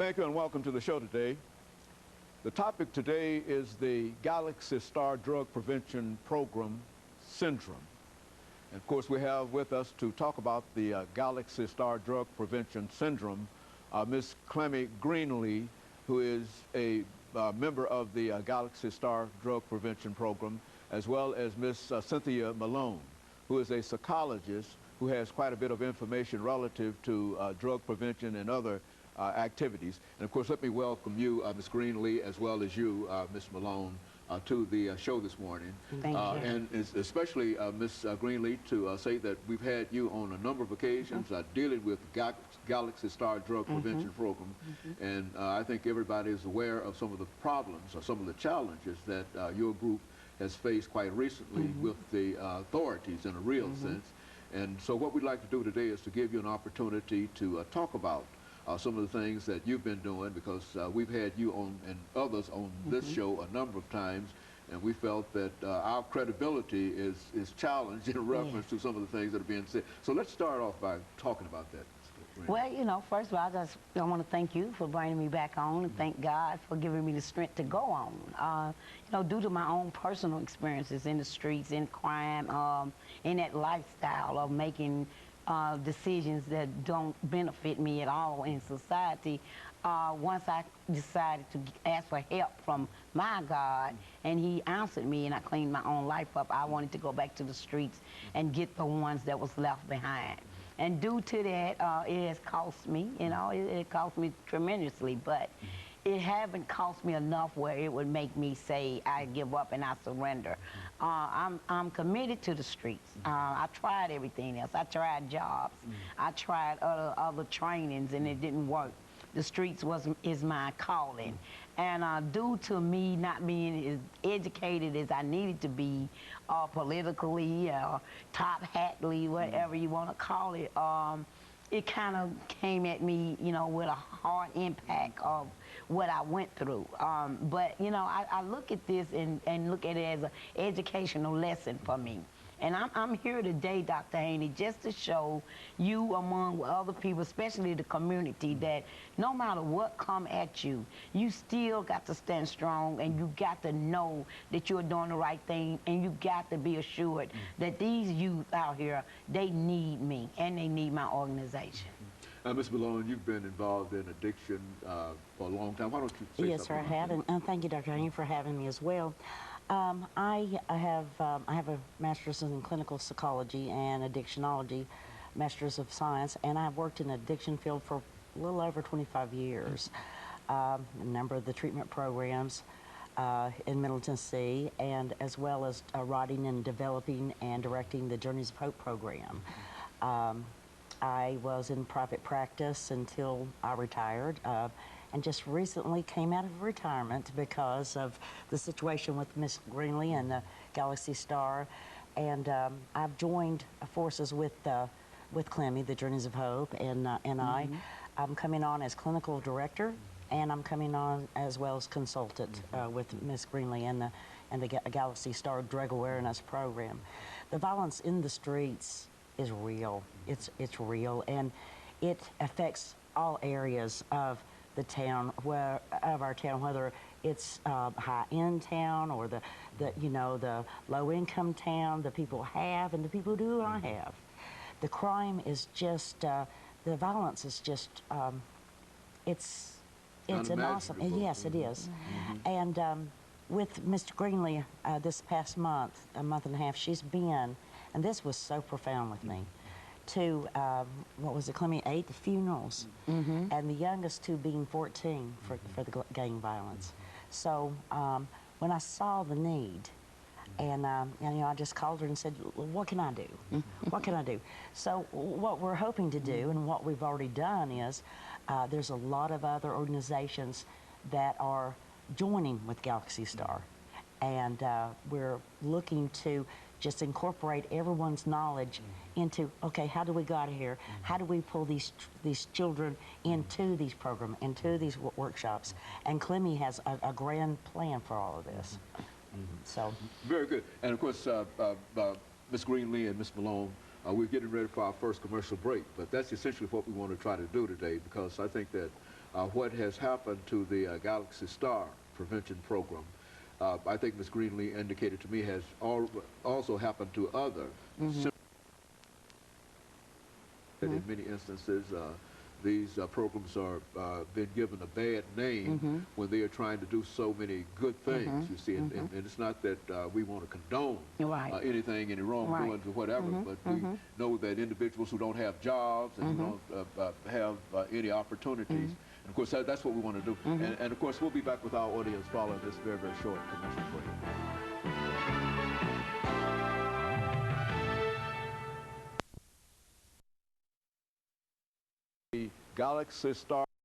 Thank you and welcome to the show today. The topic today is the Galaxy Star Drug Prevention Program Syndrome. And of course, we have with us to talk about the Galaxy Star Drug Prevention Syndrome, Ms. CGreenlee, who is a member of the Galaxy Star Drug Prevention Program, as well as Ms. Cynthia Malone, who is a psychologist who has quite a bit of information relative to drug prevention and other activities. And of course, let me welcome you, Ms. CGreenlee, as well as you, Ms. Malone, to the show this morning. Thank you. And especially Ms. CGreenlee, to say that we've had you on a number of occasions dealing with Galaxy Star Drug Prevention Program. And I think everybody is aware of some of the problems or some of the challenges that your group has faced quite recently with the authorities in a real sense. And so what we'd like to do today is to give you an opportunity to talk about some of the things that you've been doing, because we've had you on and others on this show a number of times, and we felt that our credibility is challenged in reference to some of the things that are being said. So let's start off by talking about that. Well, you know, first of all, I want to thank you for bringing me back on, and thank God for giving me the strength to go on. You know, due to my own personal experiences in the streets, in crime, in that lifestyle of making decisions that don't benefit me at all in society. Once I decided to ask for help from my God, and he answered me, and I cleaned my own life up, I wanted to go back to the streets and get the ones that was left behind. And due to that, it has cost me, you know, it cost me tremendously, but it haven't cost me enough where it would make me say I give up and I surrender. I'm committed to the streets. I tried everything else. I tried jobs. I tried other trainings, and it didn't work. The streets is my calling. And due to me not being as educated as I needed to be, politically, top-hatly, whatever you want to call it, it kind of came at me, you know, with a hard impact of what I went through. But, you know, I look at this and look at it as an educational lesson for me. And I'm here today, Dr. Haney, just to show you, among other people, especially the community, that no matter what come at you, you still got to stand strong, and you got to know that you're doing the right thing, and you got to be assured that these youth out here, they need me, and they need my organization. Ms. Malone, you've been involved in addiction for a long time. Why don't you say Yes, sir, I have, and thank you, Dr. Haney, for having me as well. I have a master's in clinical psychology and addictionology, master's of science, and I've worked in the addiction field for a little over 25 years. A number of the treatment programs in Middle Tennessee, and as well as writing and developing and directing the Journeys of Hope program. I was in private practice until I retired, and just recently came out of retirement because of the situation with Ms. CGreenlee and the Galaxy Star. And I've joined forces with Clemmy, the Journeys of Hope, and I'm coming on as clinical director, and I'm coming on as well as consultant with Ms. CGreenlee and the Galaxy Star Drug Awareness Program. The violence in the streets is real. It's real, and it affects all areas of the town, of our town, whether it's high-end town or the low-income town, the people have and the people do not have. The crime is just, the violence is just, it's an awesome, yes, it is. And with Mr. CGreenlee this past month, a month and a half, she's been, and this was so profound with me, to, what was it, Clemmy, 8 funerals, and the youngest 2 being 14 for the gang violence. So when I saw the need, and you know, I just called her and said, what can I do? What can I do? So what we're hoping to do, and what we've already done, is there's a lot of other organizations that are joining with Galaxy Star, and we're looking to just incorporate everyone's knowledge into, okay, how do we get out of here? How do we pull these children into these programs, into these workshops? And Clemmy has a grand plan for all of this. So very good. And of course, Ms. CGreenlee and Ms. Malone, we're getting ready for our first commercial break, but that's essentially what we want to try to do today, because I think that what has happened to the Galaxy Star prevention program, I think Ms. Greenlee indicated to me, has also happened to other. In many instances, these programs are been given a bad name when they are trying to do so many good things, you see, and it's not that we want to condone any wrongdoing or whatever, but we know that individuals who don't have jobs and who don't have any opportunities, and of course that's what we want to do. And of course we'll be back with our audience following this very, very short commercial break. The Galaxy Star